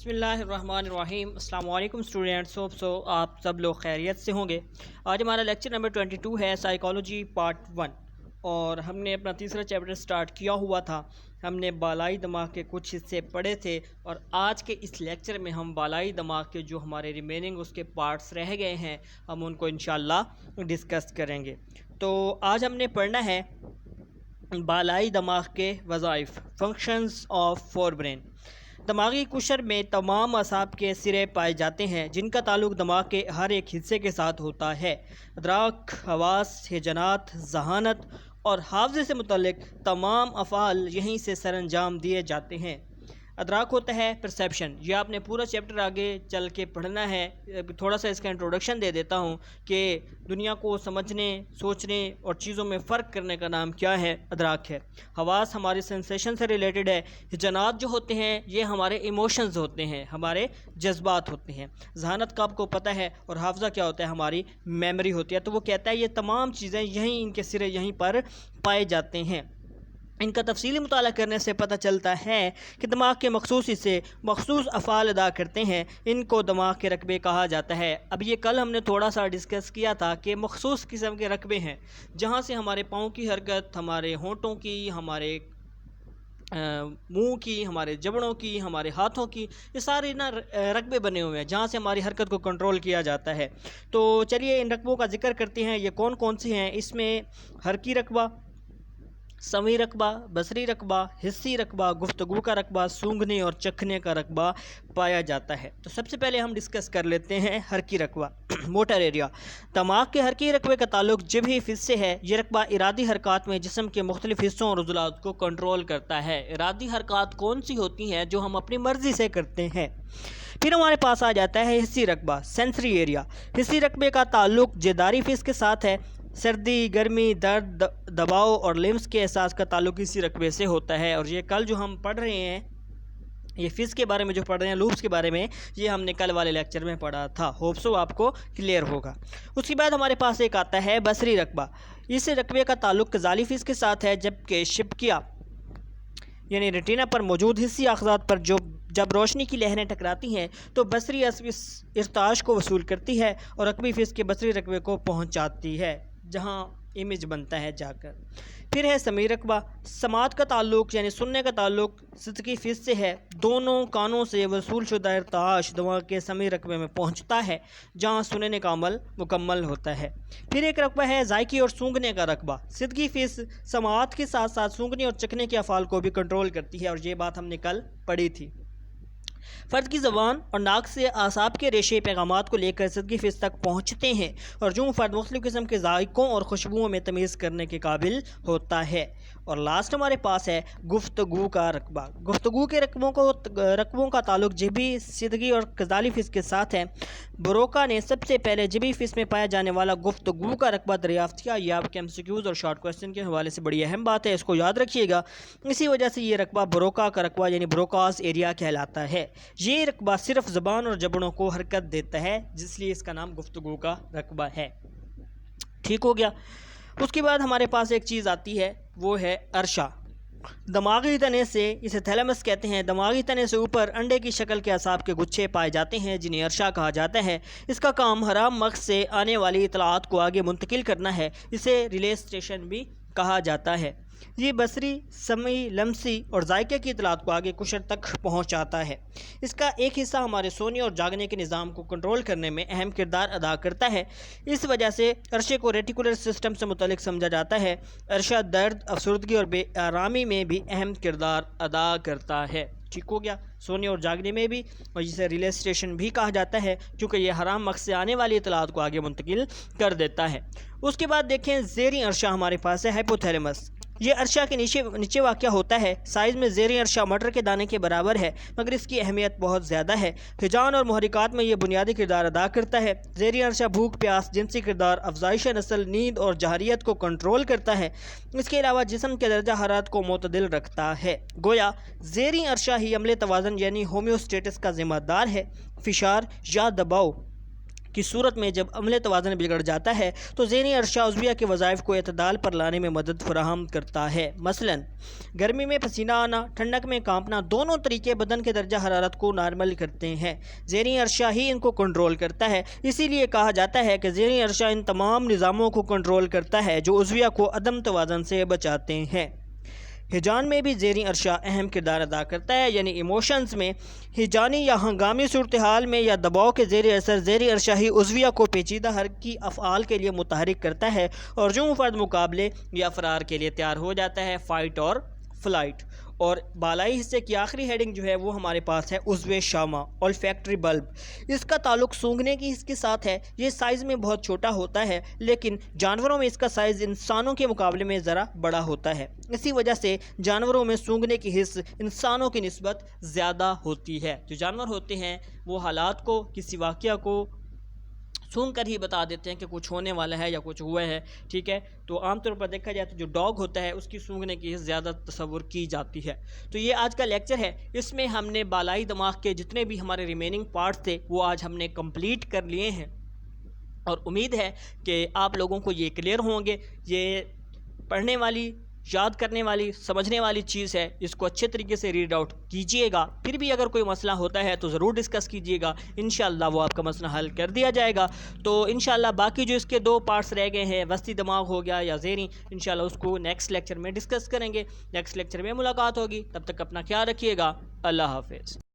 بسم اللہ الرحمن الرحیم۔ السلام علیکم اسٹوڈنٹس، آپ سب لوگ خیریت سے ہوں گے۔ آج ہمارا لیکچر نمبر 22 ہے سائیکالوجی پارٹ 1، اور ہم نے اپنا تیسرا چیپٹر سٹارٹ کیا ہوا تھا۔ ہم نے بالائی دماغ کے کچھ حصے پڑھے تھے، اور آج کے اس لیکچر میں ہم بالائی دماغ کے جو ہمارے ریمیننگ اس کے پارٹس رہ گئے ہیں ہم ان کو انشاءاللہ ڈسکس کریں گے۔ تو آج ہم نے پڑھنا ہے بالائی دماغ کے وظائف، فنکشنز آف فور برین۔ دماغی قشر میں تمام اعصاب کے سرے پائے جاتے ہیں جن کا تعلق دماغ کے ہر ایک حصے کے ساتھ ہوتا ہے۔ ادراک، حواس، ہیجانات، ذہانت اور حافظے سے متعلق تمام افعال یہیں سے سر انجام دیے جاتے ہیں۔ ادراک ہوتا ہے پرسیپشن، یہ آپ نے پورا چیپٹر آگے چل کے پڑھنا ہے۔ تھوڑا سا اس کا انٹروڈکشن دے دیتا ہوں کہ دنیا کو سمجھنے، سوچنے اور چیزوں میں فرق کرنے کا نام کیا ہے؟ ادراک ہے۔ حواس ہماری سینسیشن سے ریلیٹڈ ہے۔ ہیجانات جو ہوتے ہیں یہ ہمارے ایموشنز ہوتے ہیں، ہمارے جذبات ہوتے ہیں۔ ذہانت کا آپ کو پتہ ہے، اور حافظہ کیا ہوتا ہے؟ ہماری میموری ہوتی ہے۔ تو وہ کہتا ہے یہ تمام چیزیں یہیں، ان کے سرے یہیں پر پائے جاتے ہیں۔ ان کا تفصیلی مطالعہ کرنے سے پتہ چلتا ہے کہ دماغ کے مخصوص حصے مخصوص افعال ادا کرتے ہیں، ان کو دماغ کے رقبے کہا جاتا ہے۔ اب یہ کل ہم نے تھوڑا سا ڈسکس کیا تھا کہ مخصوص قسم کے رقبے ہیں جہاں سے ہمارے پاؤں کی حرکت، ہمارے ہونٹوں کی، ہمارے منہ کی، ہمارے جبڑوں کی، ہمارے ہاتھوں کی، یہ سارے رقبے بنے ہوئے ہیں جہاں سے ہماری حرکت کو کنٹرول کیا جاتا ہے۔ تو چلیے ان رقبوں کا ذکر کرتے ہیں، یہ کون کون سے ہیں۔ اس میں حرکی رقبہ، سمعی رقبہ، بصری رقبہ، حسی رقبہ، گفتگو کا رقبہ، سونگھنے اور چکھنے کا رقبہ پایا جاتا ہے۔ تو سب سے پہلے ہم ڈسکس کر لیتے ہیں حرکی رقبہ، موٹر ایریا۔ دماغ کے حرکی رقبے کا تعلق جبہی فض سے ہے۔ یہ رقبہ ارادی حرکات میں جسم کے مختلف حصوں اور عضلات کو کنٹرول کرتا ہے۔ ارادی حرکات کون سی ہوتی ہیں؟ جو ہم اپنی مرضی سے کرتے ہیں۔ پھر ہمارے پاس آ جاتا ہے حسی رقبہ، سینسری ایریا۔ حسی رقبے کا تعلق جداری فض کے ساتھ ہے۔ سردی، گرمی، درد، دباؤ اور لمس کے احساس کا تعلق اسی رقبے سے ہوتا ہے۔ اور یہ کل جو ہم پڑھ رہے ہیں، یہ فض کے بارے میں جو پڑھ رہے ہیں، لوپس کے بارے میں، یہ ہم نے کل والے لیکچر میں پڑھا تھا۔ ہوپ سو آپ کو کلیئر ہوگا۔ اس کے بعد ہمارے پاس ایک آتا ہے بصری رقبہ۔ اس رقبے کا تعلق کزالی فض کے ساتھ ہے، جبکہ شبکیہ یعنی ریٹینا پر موجود حسی اخذات پر جب روشنی کی لہریں ٹکراتی ہیں تو بصری عصب اس ارتعاش کو وصول کرتی ہے اور عقبی فض کے بصری رقبے کو پہنچاتی ہے جہاں امیج بنتا ہے جا کر۔ پھر ہے سمعی رقبہ۔ سماعت کا تعلق یعنی سننے کا تعلق صدقی فض سے ہے۔ دونوں کانوں سے وصول شدہ ارتعاش دماغ کے سمعی رقبے میں پہنچتا ہے جہاں سننے کا عمل مکمل ہوتا ہے۔ پھر ایک رقبہ ہے ذائقی اور سونگھنے کا رقبہ۔ صدقی فض سماعت کے ساتھ ساتھ سونگھنے اور چکھنے کے افعال کو بھی کنٹرول کرتی ہے، اور یہ بات ہم نے کل پڑھی تھی۔ فرد کی زبان اور ناک سے اعصاب کے ریشے پیغامات کو لے کر صدقی فض تک پہنچتے ہیں، اور جو فرد مختلف قسم کے ذائقوں اور خوشبوؤں میں تمیز کرنے کے قابل ہوتا ہے۔ اور لاسٹ ہمارے پاس ہے گفتگو کا رقبہ۔ گفتگو کے رقبوں کا تعلق جبھی، صدقی اور کزالی فض کے ساتھ ہے۔ بروکا نے سب سے پہلے جبھی فض میں پایا جانے والا گفتگو کا رقبہ دریافت کیا۔ یہ آپ کے MCQs اور شارٹ کوسچن کے حوالے سے بڑی اہم بات ہے، اس کو یاد رکھیے گا۔ اسی وجہ سے یہ رقبہ بروکا کا رقبہ یعنی بروکاز ایریا کہلاتا ہے۔ یہ رقبہ صرف زبان اور جبڑوں کو حرکت دیتا ہے، جس لیے اس کا نام گفتگو کا رقبہ ہے۔ ٹھیک ہو گیا۔ اس کے بعد ہمارے پاس ایک چیز آتی ہے، وہ ہے عرشہ۔ دماغی تنے سے، اسے تھیلمس کہتے ہیں، دماغی تنے سے اوپر انڈے کی شکل کے اعصاب کے گچھے پائے جاتے ہیں جنہیں عرشہ کہا جاتا ہے۔ اس کا کام حرام مغز سے آنے والی اطلاعات کو آگے منتقل کرنا ہے، اسے ریلے اسٹیشن بھی کہا جاتا ہے۔ یہ بصری، سمعی، لمسی اور ذائقے کی اطلاعات کو آگے قشر تک پہنچاتا ہے۔ اس کا ایک حصہ ہمارے سونے اور جاگنے کے نظام کو کنٹرول کرنے میں اہم کردار ادا کرتا ہے۔ اس وجہ سے عرشے کو ریٹیکولر سسٹم سے متعلق سمجھا جاتا ہے۔ عرشہ درد، افسردگی اور بے آرامی میں بھی اہم کردار ادا کرتا ہے۔ ٹھیک ہو گیا۔ سونے اور جاگنے میں بھی، اور جسے ریلے اسٹیشن بھی کہا جاتا ہے کیونکہ یہ حرام مغز سے آنے والی اطلاعات کو آگے منتقل کر دیتا ہے۔ اس کے بعد دیکھیں زیریں عرشہ ہمارے پاس ہے، ہائپوتھیلمس۔ یہ عرشہ کے نیچے واقع ہوتا ہے۔ سائز میں زیریں عرشہ مٹر کے دانے کے برابر ہے، مگر اس کی اہمیت بہت زیادہ ہے۔ ہجان اور محرکات میں یہ بنیادی کردار ادا کرتا ہے۔ زیریں عرشہ بھوک، پیاس، جنسی کردار، افزائش نسل، نیند اور جہریت کو کنٹرول کرتا ہے۔ اس کے علاوہ جسم کے درجہ حرارت کو معتدل رکھتا ہے۔ گویا زیریں عرشہ ہی عملے توازن یعنی ہومیوسٹیٹس کا ذمہ دار ہے۔ فشار یا دباؤ کی صورت میں جب عمل توازن بگڑ جاتا ہے تو ذہنی ارشہ عضویہ کے وظائف کو اعتدال پر لانے میں مدد فراہم کرتا ہے۔ مثلاً گرمی میں پسینہ آنا، ٹھنڈک میں کانپنا، دونوں طریقے بدن کے درجہ حرارت کو نارمل کرتے ہیں۔ ذہنی ارشہ ہی ان کو کنٹرول کرتا ہے۔ اسی لیے کہا جاتا ہے کہ ذہنی ارشہ ان تمام نظاموں کو کنٹرول کرتا ہے جو عضویہ کو عدم توازن سے بچاتے ہیں۔ ہیجان میں بھی ذہنی ارشہ اہم کردار ادا کرتا ہے، یعنی ایموشنز میں ہیجانی یا ہنگامی صورتحال میں یا دباؤ کے زیر اثر ذہنی ارشہ ہی عضویہ کو پیچیدہ حرکی افعال کے لیے متحرک کرتا ہے اور جو فرد مقابلے یا فرار کے لیے تیار ہو جاتا ہے، فائٹ اور فلائٹ۔ اور بالائی حصے کی آخری ہیڈنگ جو ہے وہ ہمارے پاس ہے عضو شامہ، olfactory bulb۔ اس کا تعلق سونگھنے کی حص کے ساتھ ہے۔ یہ سائز میں بہت چھوٹا ہوتا ہے، لیکن جانوروں میں اس کا سائز انسانوں کے مقابلے میں ذرا بڑا ہوتا ہے۔ اسی وجہ سے جانوروں میں سونگھنے کی حص انسانوں کی نسبت زیادہ ہوتی ہے۔ جو جانور ہوتے ہیں وہ حالات کو، کسی واقعہ کو سونگ کر ہی بتا دیتے ہیں کہ کچھ ہونے والا ہے یا کچھ ہوا ہے، ٹھیک ہے۔ تو عام طور پر دیکھا جائے تو جو ڈاگ ہوتا ہے اس کی سونگھنے کی زیادہ تصور کی جاتی ہے۔ تو یہ آج کا لیکچر ہے، اس میں ہم نے بالائی دماغ کے جتنے بھی ہمارے ریمیننگ پارٹس تھے وہ آج ہم نے کمپلیٹ کر لیے ہیں، اور امید ہے کہ آپ لوگوں کو یہ کلیئر ہوں گے۔ یہ پڑھنے والی، یاد کرنے والی، سمجھنے والی چیز ہے، اس کو اچھے طریقے سے ریڈ آؤٹ کیجئے گا۔ پھر بھی اگر کوئی مسئلہ ہوتا ہے تو ضرور ڈسکس کیجئے گا، انشاءاللہ وہ آپ کا مسئلہ حل کر دیا جائے گا۔ تو انشاءاللہ باقی جو اس کے 2 پارٹس رہ گئے ہیں، وسطی دماغ ہو گیا یا ذہنی، انشاءاللہ اس کو نیکسٹ لیکچر میں ڈسکس کریں گے۔ نیکسٹ لیکچر میں ملاقات ہوگی، تب تک اپنا خیال رکھیے گا۔ اللہ حافظ۔